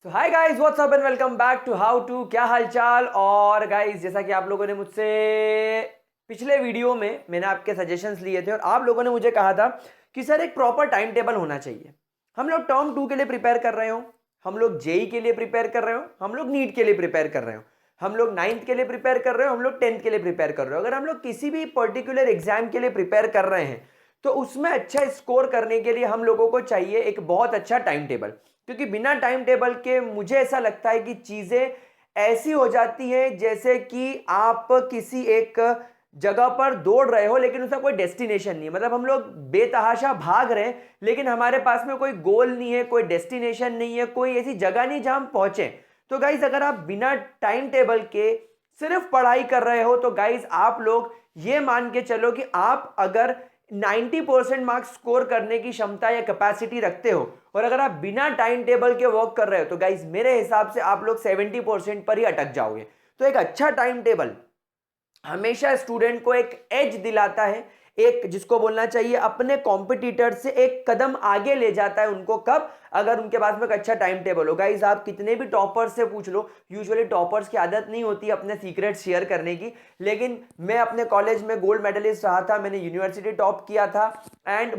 तो hi guys, what's up and welcome back to how to. क्या हालचाल। और गाइस, जैसा कि आप लोगों ने मुझसे पिछले वीडियो में मैंने आपके सजेशंस लिए थे और आप लोगों ने मुझे कहा था कि सर एक प्रॉपर टाइम टेबल होना चाहिए। हम लोग टर्म 2 के लिए प्रिपेयर कर रहे हो, हम लोग जेई के लिए प्रिपेयर कर रहे हो, हम लोग नीट के लिए प्रिपेयर कर रहे हो, हम लोग 9th के लिए प्रिपेयर कर रहे हो, हम लोग 10th के लिए प्रिपेयर कर रहे हो। अगर हम लोग किसी भी पर्टिकुलर एग्जाम के लिए प्रिपेयर कर रहे हैं तो उसमें अच्छा स्कोर करने के लिए हम लोगों को चाहिए एक बहुत अच्छा टाइम टेबल। क्योंकि बिना टाइम टेबल के मुझे ऐसा लगता है कि चीजें ऐसी हो जाती हैं जैसे कि आप किसी एक जगह पर दौड़ रहे हो लेकिन उसका कोई डेस्टिनेशन नहीं है। मतलब हम लोग बेतहाशा भाग रहे हैं लेकिन हमारे पास में कोई गोल नहीं है, कोई डेस्टिनेशन नहीं है, कोई ऐसी जगह नहीं जहां हम पहुंचे। तो गाइज, अगर आप बिना टाइम टेबल के सिर्फ पढ़ाई कर रहे हो तो गाइज आप लोग ये मान के चलो कि आप अगर 90% मार्क्स स्कोर करने की क्षमता या कैपेसिटी रखते हो और अगर आप बिना टाइम टेबल के वर्क कर रहे हो तो गाइज मेरे हिसाब से आप लोग 70% पर ही अटक जाओगे। तो एक अच्छा टाइम टेबल हमेशा स्टूडेंट को एक एज दिलाता है, एक जिसको बोलना चाहिए अपने कॉम्पिटिटर से एक कदम आगे ले जाता है उनको। कब? अगर उनके पास में एक अच्छा टाइम टेबल हो। गाइस, आप कितने भी टॉपर्स से पूछ लो, यूजुअली टॉपर्स की आदत नहीं होती अपने सीक्रेट शेयर करने की, लेकिन मैं अपने कॉलेज में गोल्ड मेडलिस्ट रहा था, मैंने यूनिवर्सिटी टॉप किया था एंड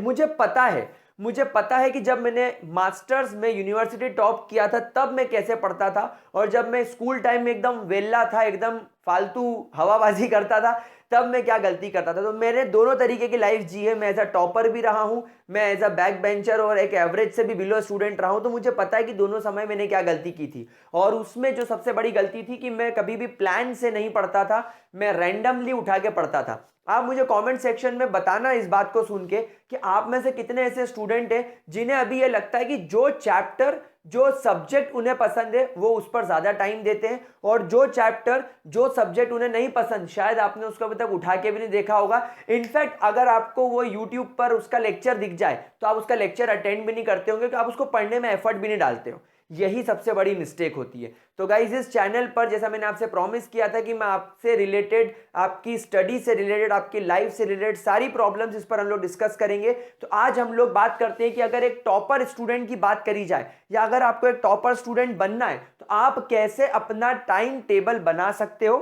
मुझे पता है कि जब मैंने मास्टर्स में यूनिवर्सिटी टॉप किया था तब मैं कैसे पढ़ता था और जब मैं स्कूल टाइम में एकदम वेल्ला था, एकदम फालतू हवाबाजी करता था, तब मैं क्या गलती करता था। तो मैंने दोनों तरीके की लाइफ जी है। मैं एज अ टॉपर भी रहा हूं, मैं एज अ बैक बेंचर और एक एवरेज से भी बिलो स्टूडेंट रहा हूं। तो मुझे पता है कि दोनों समय मैंने क्या गलती की थी। और उसमें जो सबसे बड़ी गलती थी कि मैं कभी भी प्लान से नहीं पढ़ता था, मैं रैंडमली उठा के पढ़ता था। आप मुझे कमेंट सेक्शन में बताना इस बात को सुन के कि आप में से कितने ऐसे स्टूडेंट हैं जिन्हें अभी ये लगता है कि जो चैप्टर, जो सब्जेक्ट उन्हें पसंद है वो उस पर ज्यादा टाइम देते हैं और जो चैप्टर, जो सब्जेक्ट उन्हें नहीं पसंद शायद आपने उसको अभी तक उठा के भी नहीं देखा होगा। इनफैक्ट अगर आपको वो यूट्यूब पर उसका लेक्चर दिख जाए तो आप उसका लेक्चर अटेंड भी नहीं करते होंगे, कि आप उसको पढ़ने में एफर्ट भी नहीं डालते हो। यही सबसे बड़ी मिस्टेक होती है। तो गाइज, इस चैनल पर जैसा मैंने आपसे प्रॉमिस किया था कि मैं आपसे रिलेटेड, आपकी स्टडी से रिलेटेड, आपकी लाइफ से रिलेटेड सारी प्रॉब्लम्स इस पर हम लोग डिस्कस करेंगे। तो आज हम लोग बात करते हैं कि अगर एक टॉपर स्टूडेंट की बात करी जाए या अगर आपको एक टॉपर स्टूडेंट बनना है तो आप कैसे अपना टाइम टेबल बना सकते हो,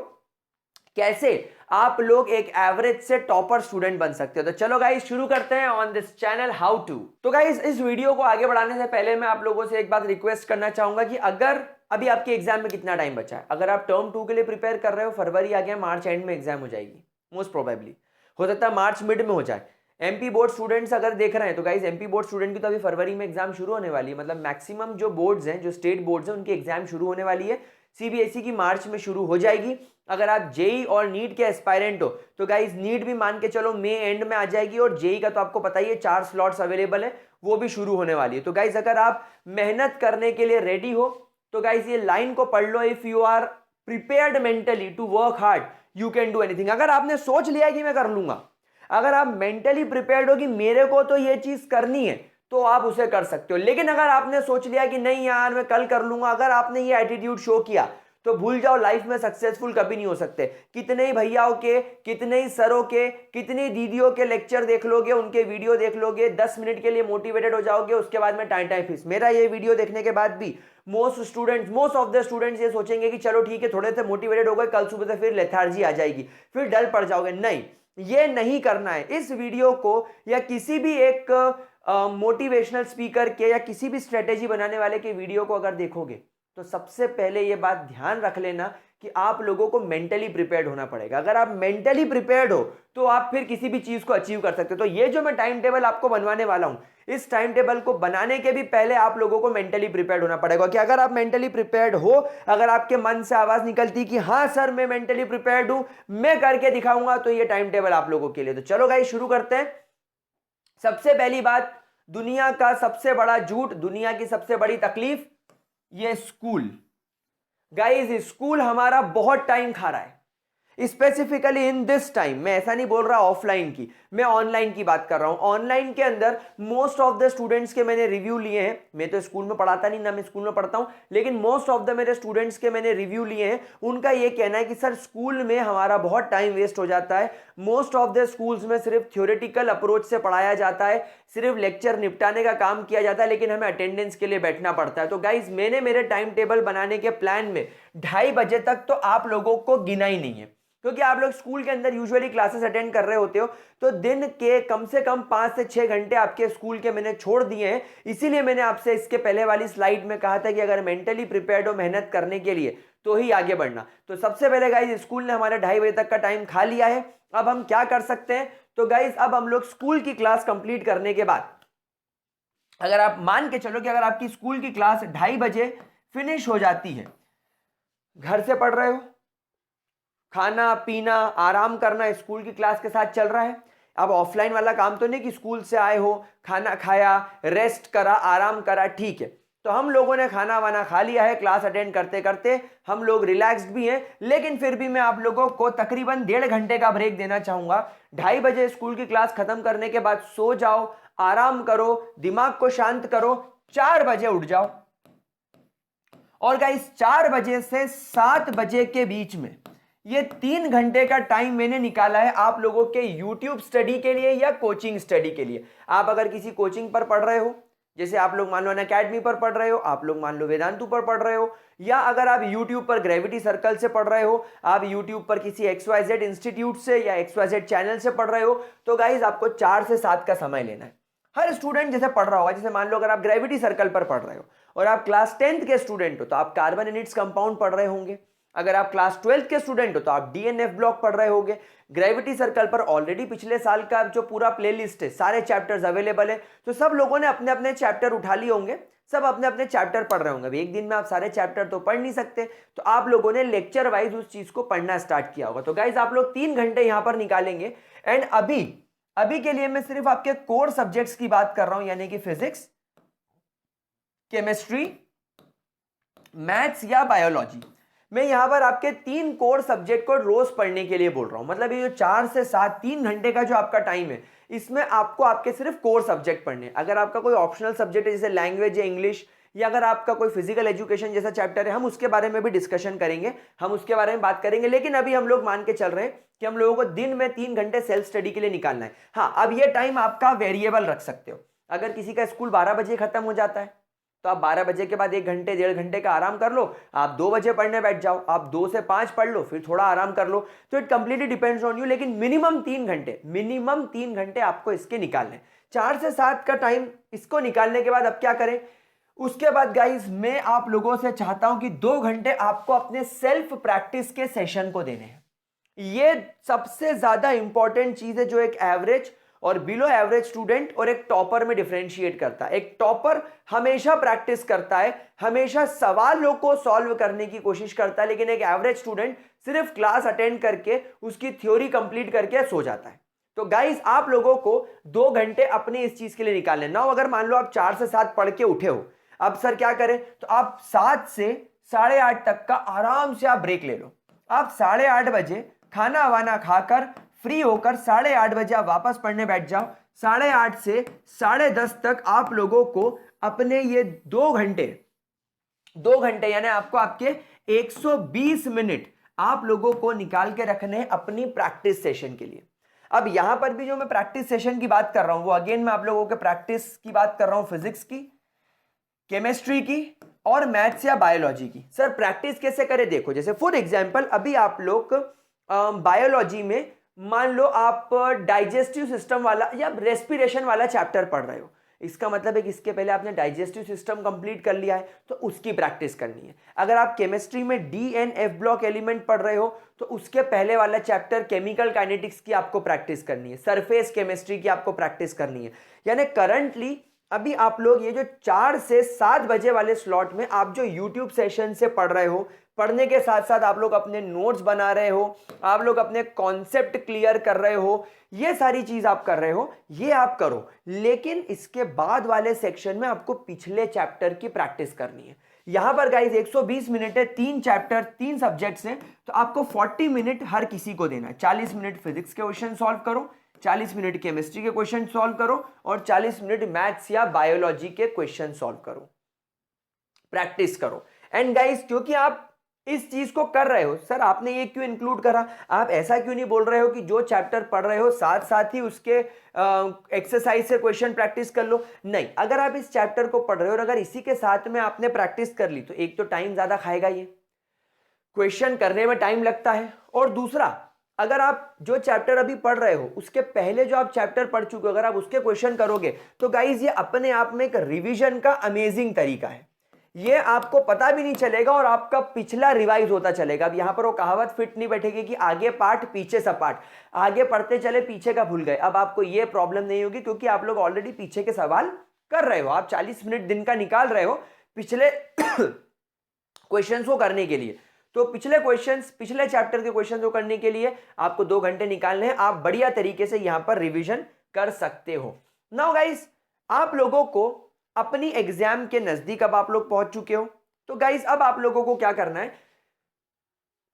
कैसे आप लोग एक एवरेज से टॉपर स्टूडेंट बन सकते हो। तो चलो गाइस, शुरू करते हैं on this channel how to. तो गाइस, इस वीडियो को आगे बढ़ाने से पहले मैं आप लोगों से एक बात रिक्वेस्ट करना चाहूंगा कि अगर अभी आपके एग्जाम में कितना टाइम बचा है, अगर आप टर्म 2 के लिए प्रिपेयर कर रहे हो, फरवरी आ गया, मार्च एंड में एग्जाम हो जाएगी मोस्ट प्रोबेबली, हो सकता है मार्च मिड में हो जाए। एमपी बोर्ड स्टूडेंट्स अगर देख रहे हैं तो गाइस, एमपी बोर्ड स्टूडेंट की तो अभी फरवरी में एग्जाम शुरू होने वाली है। मतलब मैक्सिमम जो बोर्ड्स हैं, जो स्टेट बोर्ड्स हैं, उनकी एग्जाम शुरू होने वाली है। सीबीएसई की मार्च में शुरू हो जाएगी। अगर आप जेई और नीट के एस्पायरेंट हो तो गाइज नीट भी मान के चलो मई एंड में आ जाएगी और जेई का तो आपको पता ही है 4 स्लॉट्स अवेलेबल है, वो भी शुरू होने वाली है। तो गाइज, अगर आप मेहनत करने के लिए रेडी हो तो गाइज ये लाइन को पढ़ लो, if you are prepared mentally to work hard you can do anything. अगर आपने सोच लिया कि मैं कर लूंगा, अगर आप मेंटली प्रिपेयर्ड हो कि मेरे को तो ये चीज करनी है, तो आप उसे कर सकते हो। लेकिन अगर आपने सोच लिया कि नहीं यार मैं कल कर लूंगा, अगर आपने ये एटीट्यूड शो किया तो भूल जाओ, लाइफ में सक्सेसफुल कभी नहीं हो सकते। कितने ही भैयाओं के, कितने ही सरों के, कितनी दीदियों के लेक्चर देख लोगे, उनके वीडियो देख लोगे, 10 मिनट के लिए मोटिवेटेड हो जाओगे, उसके बाद में टाइम टाइम फीस। मेरा ये वीडियो देखने के बाद भी मोस्ट ऑफ द स्टूडेंट्स ये सोचेंगे कि चलो ठीक है, थोड़े से मोटिवेटेड हो गए, कल सुबह से फिर लेथार्जी आ जाएगी, फिर डल पड़ जाओगे। नहीं, ये नहीं करना है। इस वीडियो को या किसी भी एक मोटिवेशनल स्पीकर के या किसी भी स्ट्रेटेजी बनाने वाले के वीडियो को अगर देखोगे तो सबसे पहले यह बात ध्यान रख लेना कि आप लोगों को मेंटली प्रिपेयर्ड होना पड़ेगा। अगर आप मेंटली प्रिपेयर्ड हो तो आप फिर किसी भी चीज को अचीव कर सकते हो। तो ये जो मैं टाइम टेबल आपको बनवाने वाला हूं, इस टाइम टेबल को बनाने के भी पहले आप लोगों को मेंटली प्रिपेयर्ड होना पड़ेगा। कि अगर आप मेंटली प्रिपेयर्ड हो, अगर आपके मन से आवाज निकलती कि हाँ सर मैं मेंटली प्रिपेयर्ड हूं, मैं करके दिखाऊंगा, तो ये टाइम टेबल आप लोगों के लिए। तो चलो गाइस, शुरू करते हैं। सबसे पहली बात, दुनिया का सबसे बड़ा झूठ, दुनिया की सबसे बड़ी तकलीफ, ये स्कूल। गाइस, स्कूल हमारा बहुत टाइम खा रहा है। Specifically in this time. मैं ऐसा नहीं बोल रहा ऑफलाइन की, मैं ऑनलाइन की बात कर रहा हूं। ऑनलाइन के अंदर मोस्ट ऑफ द स्टूडेंट्स के मैंने रिव्यू लिए हैं। मैं तो स्कूल में पढ़ाता नहीं, ना मैं स्कूल में पढ़ता हूं, लेकिन मोस्ट ऑफ द मेरे स्टूडेंट्स के मैंने रिव्यू लिए हैं। उनका ये कहना है कि सर स्कूल में हमारा बहुत टाइम वेस्ट हो जाता है। मोस्ट ऑफ द स्कूल्स में सिर्फ थ्योरेटिकल अप्रोच से पढ़ाया जाता है, सिर्फ लेक्चर निपटाने का काम किया जाता है, लेकिन हमें अटेंडेंस के लिए बैठना पड़ता है। तो गाइज मैंने मेरे टाइम टेबल बनाने के प्लान में 2:30 बजे तक तो आप लोगों को गिना ही नहीं है, क्योंकि आप लोग स्कूल के अंदर यूजुअली क्लासेस अटेंड कर रहे होते हो, तो दिन के कम से कम 5 से 6 घंटे आपके स्कूल के मैंने छोड़ दिए हैं। इसीलिए मैंने आपसे इसके पहले वाली स्लाइड में कहा था कि अगर मेंटली प्रिपेयर्ड हो मेहनत करने के लिए तो ही आगे बढ़ना। तो सबसे पहले गाइज स्कूल ने हमारे 2:30 बजे तक का टाइम खा लिया है। अब हम क्या कर सकते हैं, तो गाइज अब हम लोग स्कूल की क्लास कंप्लीट करने के बाद, अगर आप मान के चलो कि अगर आपकी स्कूल की क्लास 2:30 बजे फिनिश हो जाती है, घर से पढ़ रहे हो, खाना पीना आराम करना स्कूल की क्लास के साथ चल रहा है। अब ऑफलाइन वाला काम तो नहीं कि स्कूल से आए हो, खाना खाया, रेस्ट करा, आराम करा, ठीक है। तो हम लोगों ने खाना वाना खा लिया है, क्लास अटेंड करते करते हम लोग रिलैक्स्ड भी हैं, लेकिन फिर भी मैं आप लोगों को तकरीबन 1.5 घंटे का ब्रेक देना चाहूंगा। 2:30 बजे स्कूल की क्लास खत्म करने के बाद सो जाओ, आराम करो, दिमाग को शांत करो, 4 बजे उठ जाओ। और गाइस 4 बजे से 7 बजे के बीच में ये 3 घंटे का टाइम मैंने निकाला है आप लोगों के YouTube स्टडी के लिए या कोचिंग स्टडी के लिए। आप अगर किसी कोचिंग पर पढ़ रहे हो, जैसे आप लोग मान लो अनअकैडमी पर पढ़ रहे हो, आप लोग मान लो वेदांतु पर पढ़ रहे हो, या अगर आप YouTube पर ग्रेविटी सर्कल से पढ़ रहे हो, आप YouTube पर किसी XYZ इंस्टीट्यूट से या XYZ चैनल से पढ़ रहे हो, तो गाइज आपको 4 से 7 का समय लेना है। हर स्टूडेंट जैसे पढ़ रहा होगा, जैसे मान लो अगर आप ग्रेविटी सर्कल पर पढ़ रहे हो और आप क्लास 10th के स्टूडेंट हो तो आप कार्बन यूनिट्स कंपाउंड पढ़ रहे होंगे। अगर आप क्लास 12th के स्टूडेंट हो तो आप DNF ब्लॉक पढ़ रहे होंगे। ग्रेविटी सर्कल पर ऑलरेडी पिछले साल का जो पूरा प्लेलिस्ट है, सारे चैप्टर्स अवेलेबल है, तो सब लोगों ने अपने अपने चैप्टर उठा लिए होंगे, सब अपने अपने चैप्टर पढ़ रहे होंगे। अभी एक दिन में आप सारे चैप्टर तो पढ़ नहीं सकते, तो आप लोगों ने लेक्चर वाइज उस चीज को पढ़ना स्टार्ट किया होगा। तो गाइज आप लोग 3 घंटे यहां पर निकालेंगे। एंड अभी के लिए मैं सिर्फ आपके कोर सब्जेक्ट्स की बात कर रहा हूं, यानी कि फिजिक्स, केमिस्ट्री, मैथ्स या बायोलॉजी। मैं यहां पर आपके 3 कोर सब्जेक्ट को रोज पढ़ने के लिए बोल रहा हूं। मतलब ये जो 4 से 7 3 घंटे का जो आपका टाइम है, इसमें आपको आपके सिर्फ कोर सब्जेक्ट पढ़ने। अगर आपका कोई ऑप्शनल सब्जेक्ट है जैसे लैंग्वेज या इंग्लिश, या अगर आपका कोई फिजिकल एजुकेशन जैसा चैप्टर है, हम उसके बारे में भी डिस्कशन करेंगे, हम उसके बारे में बात करेंगे। लेकिन अभी हम लोग मान के चल रहे हैं कि हम लोगों को दिन में 3 घंटे सेल्फ स्टडी के लिए निकालना है। हाँ, अब ये टाइम आपका वेरिएबल रख सकते हो। अगर किसी का स्कूल 12 बजे खत्म हो जाता है तो आप 12 बजे के बाद 1 घंटे 1.5 घंटे का आराम कर लो, आप 2 बजे पढ़ने बैठ जाओ, आप 2 से 5 पढ़ लो, फिर थोड़ा आराम कर लो। तो it completely depends on you, लेकिन मिनिमम 3 घंटे आपको इसके निकालने। 4 से 7 का टाइम इसको निकालने के बाद अब क्या करें, उसके बाद गाइज मैं आप लोगों से चाहता हूं कि 2 घंटे आपको अपने सेल्फ प्रैक्टिस के सेशन को देने हैं। ये सबसे ज्यादा इंपॉर्टेंट चीज है जो एक एवरेज और बिलो एवरेज स्टूडेंट और एक टॉपर में डिफरेंशिएट करता है। एक टॉपर हमेशा प्रैक्टिस करता है, हमेशा सवालों को सॉल्व करने की कोशिश करता है, लेकिन एक एवरेज स्टूडेंट सिर्फ क्लास अटेंड करके उसकी थ्योरी कंप्लीट करके सो जाता है। तो गाइस आप लोगों को 2 घंटे अपने इस चीज के लिए निकालने ना हो। अगर मान लो आप 4 से 7 पढ़ के उठे हो, अब सर क्या करें, तो आप 7 से 8:30 तक का आराम से आप ब्रेक ले लो। आप 8:30 बजे खाना वाना खाकर फ्री होकर 8:30 बजे आप वापस पढ़ने बैठ जाओ। 8:30 से 10:30 तक आप लोगों को अपने ये 2 घंटे यानी आपको आपके 120 मिनट आप लोगों को निकाल के रखने अपनी प्रैक्टिस सेशन के लिए। अब यहां पर भी जो मैं प्रैक्टिस सेशन की बात कर रहा हूं वो अगेन मैं आप लोगों के प्रैक्टिस की बात कर रहा हूं, फिजिक्स की, केमिस्ट्री की और मैथ्स या बायोलॉजी की। सर प्रैक्टिस कैसे करें, देखो जैसे फॉर एग्जांपल अभी आप लोग बायोलॉजी में मान लो आप डाइजेस्टिव सिस्टम वाला या रेस्पिरेशन वाला चैप्टर पढ़ रहे हो, इसका मतलब है कि इसके पहले आपने डाइजेस्टिव सिस्टम कंप्लीट कर लिया है, तो उसकी प्रैक्टिस करनी है। अगर आप केमिस्ट्री में DNF ब्लॉक एलिमेंट पढ़ रहे हो तो उसके पहले वाला चैप्टर केमिकल काइनेटिक्स की आपको प्रैक्टिस करनी है, सरफेस केमिस्ट्री की आपको प्रैक्टिस करनी है। यानी करंटली अभी आप लोग ये जो 4 से 7 बजे वाले स्लॉट में आप जो YouTube सेशन से पढ़ रहे हो, पढ़ने के साथ साथ आप लोग अपने नोट्स बना रहे हो, आप लोग अपने कॉन्सेप्ट क्लियर कर रहे हो, ये सारी चीज आप कर रहे हो, ये आप करो। लेकिन इसके बाद वाले सेक्शन में आपको पिछले चैप्टर की प्रैक्टिस करनी है। यहां पर गाइज 120 मिनट है, 3 चैप्टर 3 सब्जेक्ट्स हैं, तो आपको 40 मिनट हर किसी को देना है। 40 मिनट फिजिक्स के क्वेश्चन सॉल्व करो, 40 मिनट केमिस्ट्री के क्वेश्चन सॉल्व करो और 40 मिनट मैथ्स या बायोलॉजी के क्वेश्चन सॉल्व करो, प्रैक्टिस करो। एंड गाइज क्योंकि आप इस चीज को कर रहे हो, सर आपने ये क्यों इंक्लूड करा, आप ऐसा क्यों नहीं बोल रहे हो कि जो चैप्टर पढ़ रहे हो साथ साथ ही उसके एक्सरसाइज से क्वेश्चन प्रैक्टिस कर लो। नहीं, अगर आप इस चैप्टर को पढ़ रहे हो और अगर इसी के साथ में आपने प्रैक्टिस कर ली तो एक तो टाइम ज्यादा खाएगा, ये क्वेश्चन करने में टाइम लगता है, और दूसरा अगर आप जो चैप्टर अभी पढ़ रहे हो उसके पहले जो आप चैप्टर पढ़ चुके हो अगर आप उसके क्वेश्चन करोगे तो गाइज ये अपने आप में एक रिवीजन का अमेजिंग तरीका है। ये आपको पता भी नहीं चलेगा और आपका पिछला रिवाइज होता चलेगा। अब यहां पर वो कहावत फिट नहीं बैठेगी कि आगे पाठ पीछे सपाट, आगे पढ़ते चले पीछे का भूल गए। अब आपको ये प्रॉब्लम नहीं होगी क्योंकि आप लोग ऑलरेडी पीछे के सवाल कर रहे हो। आप 40 मिनट दिन का निकाल रहे हो पिछले क्वेश्चंस को करने के लिए, तो पिछले क्वेश्चंस पिछले चैप्टर के क्वेश्चंस को करने के लिए आपको 2 घंटे निकालने हैं। आप बढ़िया तरीके से यहां पर रिवीजन कर सकते हो। नाउ गाइस, आप लोगों को अपनी एग्जाम के नजदीक अब आप लोग पहुंच चुके हो, तो गाइस अब आप लोगों को क्या करना है,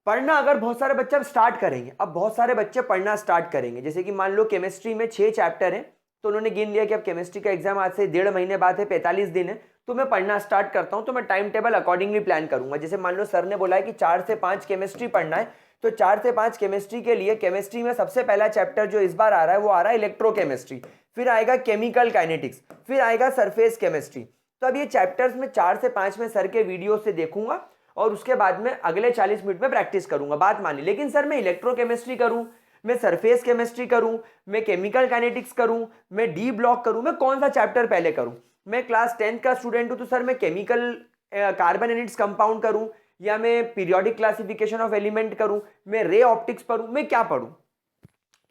पढ़ना। अगर बहुत सारे बच्चे अब स्टार्ट करेंगे, अब बहुत सारे बच्चे पढ़ना स्टार्ट करेंगे, जैसे कि मान लो केमिस्ट्री में 6 चैप्टर हैं, तो उन्होंने गिन लिया कि अब केमिस्ट्री का एग्जाम आज से 1.5 महीने बाद है, 45 दिन है, तो मैं पढ़ना स्टार्ट करता हूं। तो मैं टाइम टेबल अकॉर्डिंगली प्लान करूंगा। जैसे मान लो सर ने बोला है कि 4 से 5 केमिस्ट्री पढ़ना है, तो 4 से 5 केमिस्ट्री के लिए केमिस्ट्री में सबसे पहला चैप्टर जो इस बार आ रहा है वो आ रहा है इलेक्ट्रोकेमिस्ट्री, फिर आएगा केमिकल काइनेटिक्स, फिर आएगा सरफेस केमिस्ट्री। तो अब ये चैप्टर्स में 4 से 5 में सर के वीडियो से देखूंगा और उसके बाद में अगले 40 मिनट में प्रैक्टिस करूंगा। बात मानी, लेकिन सर मैं इलेक्ट्रोकेमिस्ट्री करूं, मैं सरफेस केमिस्ट्री करूं, मैं केमिकल काइनेटिक्स करूं, मैं डी ब्लॉक करूं, मैं कौन सा चैप्टर पहले करूं? मैं क्लास 10th का स्टूडेंट हूं तो सर मैं chemical carbon and its compound करूं, या मैं पीरियोडिक क्लासिफिकेशन ऑफ एलिमेंट करूं, मैं रे ऑप्टिक्स पढ़ूं, मैं क्या पढ़ूं?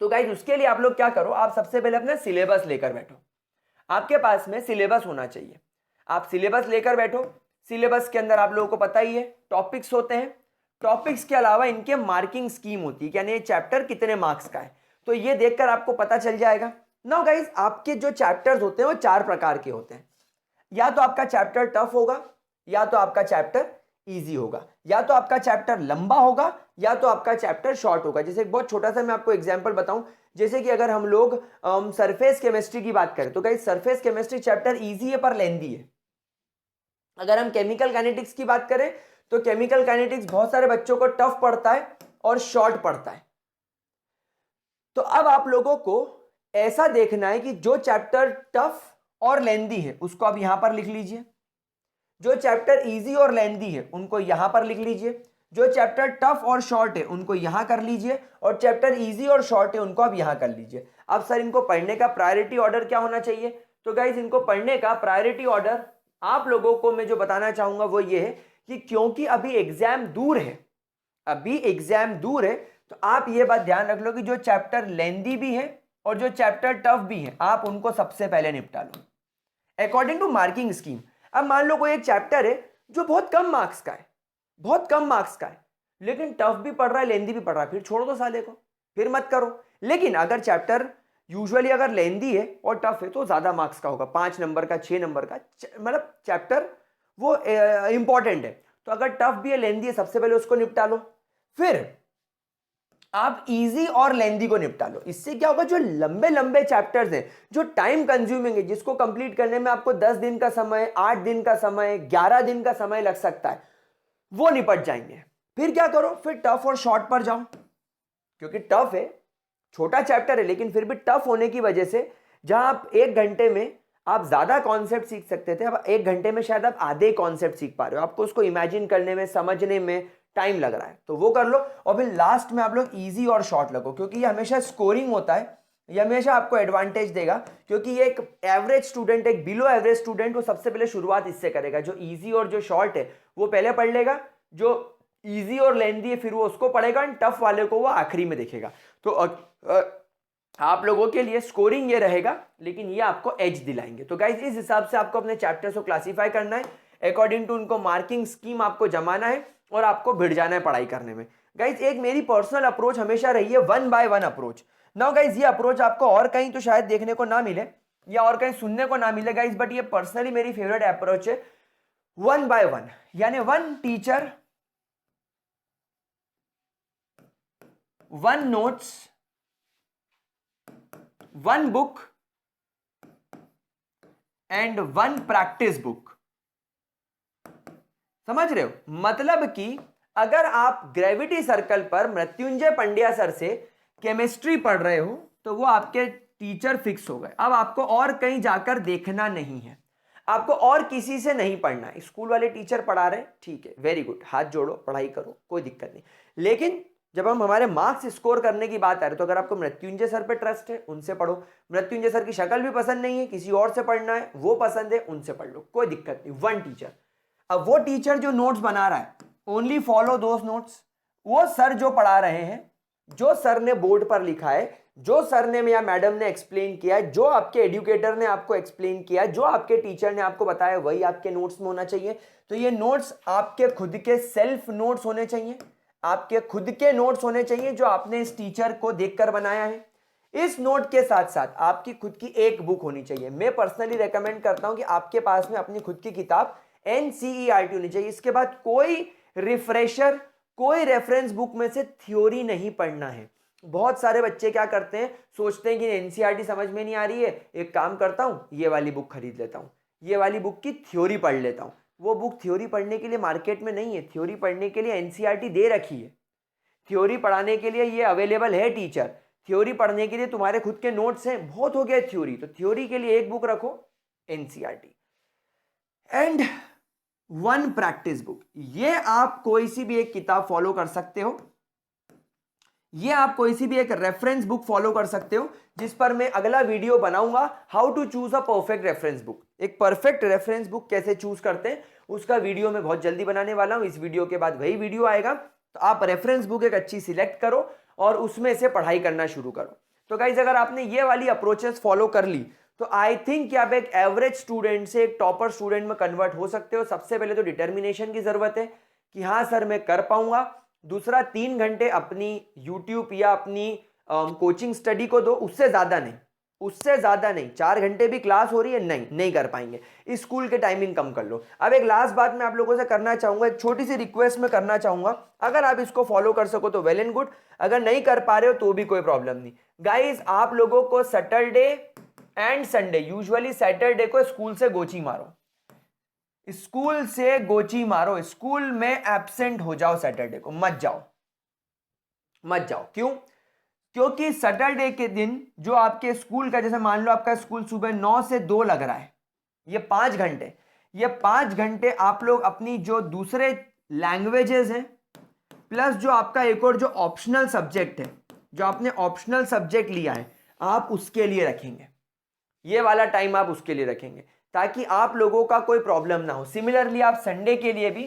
तो गाइस उसके लिए आप लोग क्या करो, आप सबसे पहले अपना सिलेबस लेकर बैठो। आपके पास में सिलेबस होना चाहिए। आप सिलेबस लेकर बैठो। सिलेबस के अंदर आप लोगों को पता ही है टॉपिक्स होते हैं, टॉपिक्स के अलावा इनके मार्किंग स्कीम होती है, यानी ये चैप्टर कितने मार्क्स का है, तो ये देखकर आपको पता चल जाएगा। नाउ गाइस, आपके जो चैप्टर्स होते हैं वो 4 प्रकार के होते हैं। या तो आपका चैप्टर टफ होगा, या तो आपका चैप्टर इजी होगा, या तो आपका चैप्टर लंबा होगा, या तो आपका चैप्टर शॉर्ट होगा। जैसे एक बहुत छोटा सा मैं आपको एग्जांपल बताऊं, जैसे कि अगर हम लोग सरफेस केमिस्ट्री की बात करें तो guys surface chemistry chapter easy है पर लेंथी है। अगर हम केमिकल काइनेटिक्स की बात करें तो केमिकल काइनेटिक्स बहुत सारे बच्चों को टफ पड़ता है और शॉर्ट पड़ता है। तो अब आप लोगों को ऐसा देखना है कि जो चैप्टर टफ और लेंथी है उसको आप यहां पर लिख लीजिए, जो चैप्टर इजी और लेंथी है उनको यहां पर लिख लीजिए, जो चैप्टर टफ और शॉर्ट है उनको यहां कर लीजिए, और चैप्टर इजी और शॉर्ट है उनको आप यहां कर लीजिए। अब सर इनको पढ़ने का प्रायोरिटी ऑर्डर क्या होना चाहिए? तो गाइज इनको पढ़ने का प्रायोरिटी ऑर्डर आप लोगों को मैं जो बताना चाहूंगा वो ये है कि क्योंकि अभी एग्जाम दूर है, अभी एग्जाम दूर है, तो आप ये बात ध्यान रख लो कि जो चैप्टर लेंथी भी है और जो चैप्टर टफ भी है आप उनको सबसे पहले निपटा लो अकॉर्डिंग टू मार्किंग स्कीम। अब मान लो कोई एक चैप्टर है जो बहुत कम मार्क्स का है, बहुत कम मार्क्स का है, लेकिन टफ भी पढ़ रहा है लेंथी भी पढ़ रहा है, फिर छोड़ दो साले को, फिर मत करो। लेकिन अगर चैप्टर यूजुअली अगर लेंथी है और टफ है तो ज्यादा मार्क्स का होगा, 5 नंबर का 6 नंबर का, मतलब चैप्टर वो इंपॉर्टेंट है। तो अगर टफ भी है लेंथी है सबसे पहले उसको निपटा लो, फिर आप इजी और लेंथी को निपटा लो। इससे क्या होगा, जो लंबे लंबे चैप्टर्स हैं जो टाइम कंज्यूमिंग है, जिसको कंप्लीट करने में आपको 10 दिन का समय, 8 दिन का समय, 11 दिन का समय लग सकता है, वो निपट जाएंगे। फिर क्या करो, फिर टफ और शॉर्ट पर जाओ, क्योंकि टफ है, छोटा चैप्टर है, लेकिन फिर भी टफ होने की वजह से जहां आप 1 घंटे में आप ज्यादा कॉन्सेप्ट सीख सकते थे, अब 1 घंटे में शायद आप आधे कॉन्सेप्ट सीख पा रहे हो, आपको उसको इमेजिन करने में, समझने में टाइम लग रहा है, तो वो कर लो। और फिर लास्ट में आप लोग इजी और शॉर्ट लगो, क्योंकि ये हमेशा स्कोरिंग होता है, ये हमेशा आपको एडवांटेज देगा, क्योंकि ये एक एवरेज स्टूडेंट, एक बिलो एवरेज स्टूडेंट, वो सबसे पहले शुरुआत इससे करेगा। जो इजी और जो शॉर्ट है वो पहले पढ़ लेगा, जो इजी और लेंथी है फिर वो उसको पढ़ेगा, एंड टफ वाले को वो आखिरी में देखेगा। तो आप लोगों के लिए स्कोरिंग ये रहेगा, लेकिन ये आपको एज दिलाएंगे। तो गाइज इस हिसाब से आपको अपने चैप्टर्स को क्लासीफाई करना है, अकॉर्डिंग टू उनको मार्किंग स्कीम आपको जमाना है और आपको भिड़ जाना है पढ़ाई करने में। गाइज एक मेरी पर्सनल अप्रोच हमेशा रही है 1 by 1 अप्रोच। नाउ गाइज ये अप्रोच आपको और कहीं तो शायद देखने को ना मिले या और कहीं सुनने को ना मिले गाइज, बट ये पर्सनली मेरी फेवरेट अप्रोच है। वन बाय वन, यानी one teacher, one notes, one book and one practice book. समझ रहे हो? मतलब कि अगर आप ग्रेविटी सर्कल पर मृत्युंजय पंड्या सर से केमिस्ट्री पढ़ रहे हो तो वो आपके टीचर फिक्स हो गए। अब आपको और कहीं जाकर देखना नहीं है, आपको और किसी से नहीं पढ़ना है। स्कूल वाले टीचर पढ़ा रहे हैं, ठीक है, वेरी गुड, हाथ जोड़ो, पढ़ाई करो, कोई दिक्कत नहीं। लेकिन जब हम हमारे मार्क्स स्कोर करने की बात आ रही है तो अगर आपको मृत्युंजय सर पे ट्रस्ट है, उनसे पढ़ो। मृत्युंजय सर की शक्ल भी पसंद नहीं है, किसी और से पढ़ना है, वो पसंद है, उनसे पढ़ लो, कोई दिक्कत नहीं, वन टीचर। अब वो टीचर जो नोट्स बना रहा है, ओनली फॉलो दोस नोट्स। वो सर जो पढ़ा रहे हैं, जो सर ने बोर्ड पर लिखा है, जो सर ने या मैडम ने एक्सप्लेन किया है, जो आपके एजुकेटर ने आपको एक्सप्लेन किया है, जो आपके टीचर ने आपको बताया, वही आपके नोट्स में होना चाहिए। तो ये नोट्स आपके खुद के सेल्फ नोट्स होने चाहिए, आपके खुद के नोट्स होने चाहिए जो आपने इस टीचर को देखकर बनाया है। इस नोट के साथ साथ आपकी खुद की एक बुक होनी चाहिए। मैं पर्सनली रेकमेंड करता हूं कि आपके पास में अपनी खुद की किताब NCERT होनी चाहिए। इसके बाद कोई रिफ्रेशर, कोई रेफरेंस बुक में से थ्योरी नहीं पढ़ना है। बहुत सारे बच्चे क्या करते हैं, सोचते हैं कि NCERT समझ में नहीं आ रही है, एक काम करता हूं, ये वाली बुक खरीद लेता हूं, ये वाली बुक की थ्योरी पढ़ लेता हूं। वो बुक थ्योरी पढ़ने के लिए मार्केट में नहीं है, थ्योरी पढ़ने के लिए NCERT दे रखी है, थ्योरी पढ़ाने के लिए ये अवेलेबल है टीचर, थ्योरी पढ़ने के लिए तुम्हारे खुद के नोट्स हैं, बहुत हो गया थ्योरी। तो थ्योरी के लिए एक बुक रखो NCERT and one practice book. ये आप कोई सी भी एक किताब फॉलो कर सकते हो, ये आप कोई सी भी एक रेफरेंस बुक फॉलो कर सकते हो, जिस पर मैं अगला वीडियो बनाऊंगा, how to choose a perfect reference book. एक परफेक्ट रेफरेंस बुक कैसे चूज करते हैं उसका वीडियो मैं बहुत जल्दी बनाने वाला हूं। इस वीडियो के बाद वही वीडियो आएगा, तो आप रेफरेंस बुक एक अच्छी सिलेक्ट करो और उसमें से पढ़ाई करना शुरू करो। तो गाइज अगर आपने ये वाली अप्रोचेस फॉलो कर ली तो आई थिंक कि आप एक एवरेज स्टूडेंट से एक टॉपर स्टूडेंट में कन्वर्ट हो सकते हो। सबसे पहले तो डिटर्मिनेशन की जरूरत है कि हाँ सर मैं कर पाऊंगा। दूसरा, 3 घंटे अपनी यूट्यूब या अपनी कोचिंग स्टडी को दो, उससे ज्यादा नहीं, उससे ज्यादा नहीं। 4 घंटे भी क्लास हो रही है, नहीं कर पाएंगे, स्कूल के टाइमिंग कम कर लो। अब एक लास्ट बात मैं आप लोगों से करना चाहूंगा, एक छोटी सी रिक्वेस्ट में करना चाहूंगा, अगर आप इसको फॉलो कर सको तो वेल एंड गुड, अगर नहीं कर पा रहे हो तो भी कोई प्रॉब्लम नहीं। गाइज आप लोगों को Saturday and Sunday, usually Saturday को स्कूल से गोची मारो, स्कूल से गोची मारो, स्कूल में एब्सेंट हो जाओ, सैटरडे को मत जाओ, मत जाओ। क्यों? क्योंकि सैटरडे के दिन जो आपके स्कूल का, जैसे मान लो आपका स्कूल सुबह 9 से 2 लग रहा है, ये 5 घंटे, ये 5 घंटे आप लोग अपनी जो दूसरे लैंग्वेजेस हैं प्लस जो आपका एक और जो ऑप्शनल सब्जेक्ट है, जो आपने ऑप्शनल सब्जेक्ट लिया है, आप उसके लिए रखेंगे। ये वाला टाइम आप उसके लिए रखेंगे ताकि आप लोगों का कोई प्रॉब्लम ना हो। सिमिलरली आप संडे के लिए भी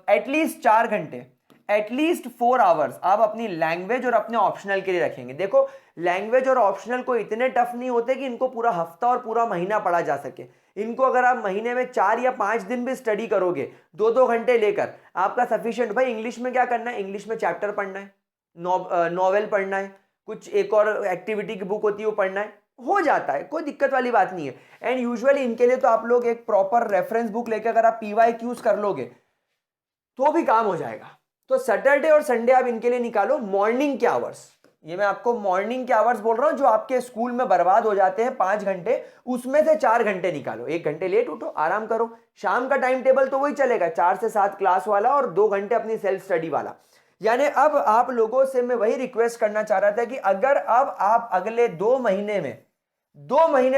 एटलीस्ट 4 घंटे, एटलीस्ट 4 आवर्स आप अपनी लैंग्वेज और अपने ऑप्शनल के लिए रखेंगे। देखो लैंग्वेज और ऑप्शनल को इतने टफ नहीं होते कि इनको पूरा हफ्ता और पूरा महीना पढ़ा जा सके। इनको अगर आप महीने में 4 या 5 दिन भी स्टडी करोगे 2-2 घंटे लेकर, आपका सफिशिएंट। भाई इंग्लिश में क्या करना है, इंग्लिश में चैप्टर पढ़ना है, नॉवेल पढ़ना है, कुछ एक और एक्टिविटी की बुक होती है वो पढ़ना है, हो जाता है, कोई दिक्कत वाली बात नहीं है। एंड यूजुअली इनके लिए तो आप लोग एक प्रॉपर रेफरेंस बुक लेकर अगर आप PYQs कर लोगे तो भी काम हो जाएगा। तो सैटरडे और संडे आप इनके लिए निकालो मॉर्निंग के आवर्स। ये मैं आपको मॉर्निंग के आवर्स बोल रहा हूं जो आपके स्कूल में बर्बाद हो जाते हैं 5 घंटे, उसमें से 4 घंटे निकालो। 1 घंटे लेट उठो, आराम करो। शाम का टाइम टेबल तो वही चलेगा, 4 से 7 क्लास वाला और 2 घंटे अपनी सेल्फ स्टडी वाला। यानी अब आप लोगों से मैं वही रिक्वेस्ट करना चाह रहा था कि अगर अब आप अगले 2 महीने में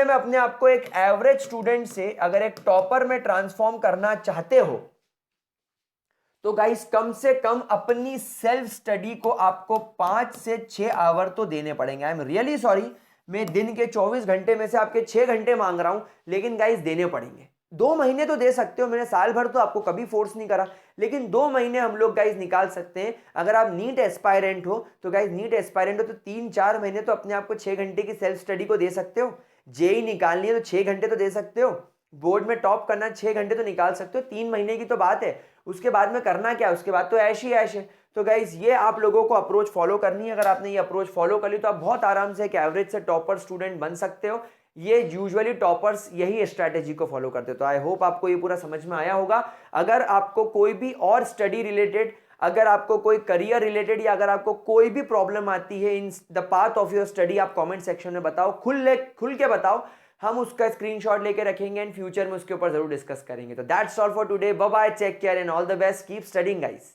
अपने आप को एक एवरेज स्टूडेंट से अगर एक टॉपर में ट्रांसफॉर्म करना चाहते हो तो गाइस कम से कम अपनी सेल्फ स्टडी को आपको 5 से 6 आवर तो देने पड़ेंगे। आई एम रियली सॉरी, मैं दिन के 24 घंटे में से आपके 6 घंटे मांग रहा हूं, लेकिन गाइस देने पड़ेंगे। 2 महीने तो दे सकते हो, मैंने साल भर तो आपको कभी फोर्स नहीं करा, लेकिन 2 महीने हम लोग गाइस निकाल सकते हैं। अगर आप नीट एस्पायरेंट हो तो गाइस, नीट एस्पायरेंट हो तो 3-4 महीने तो अपने आप को 6 घंटे की सेल्फ स्टडी को दे सकते हो। जेई निकालनी है तो 6 घंटे तो दे सकते हो, बोर्ड में टॉप करना 6 घंटे तो निकाल सकते हो। 3 महीने की तो बात है, उसके बाद में करना क्या, उसके बाद तो ऐश ही ऐश है। तो गाइज ये आप लोगों को अप्रोच फॉलो करनी है। अगर आपने ये अप्रोच फॉलो कर ली तो आप बहुत आराम से एक एवरेज से टॉपर स्टूडेंट बन सकते हो। ये यूजुअली टॉपर्स यही स्ट्रैटेजी को फॉलो करते हैं। तो आई होप आपको ये पूरा समझ में आया होगा। अगर आपको कोई भी और स्टडी रिलेटेड, अगर आपको कोई करियर रिलेटेड या अगर आपको कोई भी प्रॉब्लम आती है in the path of your study, आप कमेंट सेक्शन में बताओ, खुल के बताओ, हम उसका स्क्रीनशॉट लेके रखेंगे एंड फ्यूचर में उसके ऊपर जरूर डिस्कस करेंगे। तो that's all for today, bye bye, take care and all the best, keep studying guys.